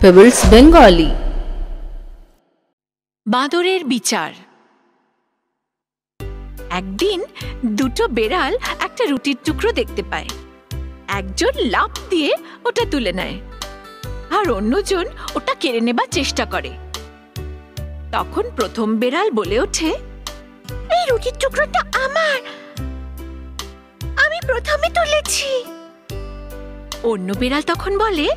Pebbles Bengali. বাঁদরের বিচার। একদিন দুটো বেড়াল একটা রুটির টুকরো দেখতে পায়। একজন লাফ দিয়ে ওটা তুলে নেয় আর অন্যজন ওটা কেড়ে নেবার চেষ্টা করে। তখন প্রথম বেড়াল বলে ওঠে, এই রুটির টুকরোটা আমার, আমি প্রথমে তুলেছি। অন্য বেড়াল তখন বলে,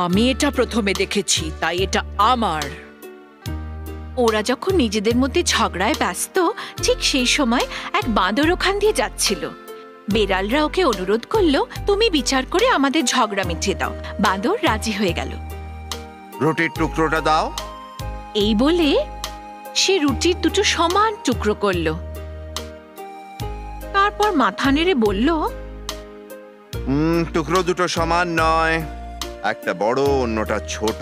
আমি এটা প্রথমে দেখেছি, তাই এটা আমার। ওরা যখন নিজেদের মধ্যে ঝগড়ায় ব্যস্ত, ঠিক সেই সময় এক বাঁদর ওখান দিয়ে যাচ্ছিল। বেড়ালরা ওকে অনুরোধ করলো, তুমি বিচার করে আমাদের ঝগড়া মিটিয়ে দাও। বাঁদর রাজি হয়ে গেল। রুটির টুকরোটা দাও। এই বলে সে রুটির দুটো সমান টুকরো করল। তারপর মাথা নেড়ে বলল, টুকরো দুটো সমান নয়, একটা বড় অন্যটা ছোট।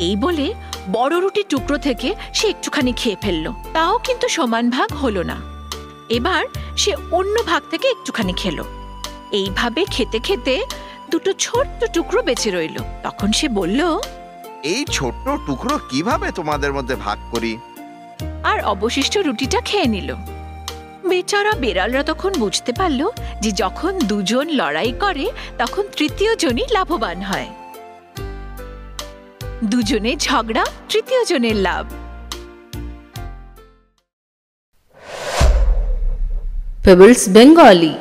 এই বলে বড় রুটির টুকরো থেকে সে একটুখানি খেয়ে ফেলল। তাও কিন্তু সমান ভাগ হলো না। এবার সে অন্য ভাগ থেকে একটুখানি খেলো। এইভাবে খেতে খেতে দুটো ছোট্ট টুকরো বেঁচে রইল। তখন সে বলল, এই ছোট্ট টুকরো কিভাবে তোমাদের মধ্যে ভাগ করি? আর অবশিষ্ট রুটিটা খেয়ে নিল। বেচারা বেড়ালরা তখন বুঝতে পারল যে যখন দুজন লড়াই করে তখন তৃতীয় জনই লাভবান হয়। দুজনের ঝগড়া, তৃতীয় জনের লাভ। Pebbles Bengali.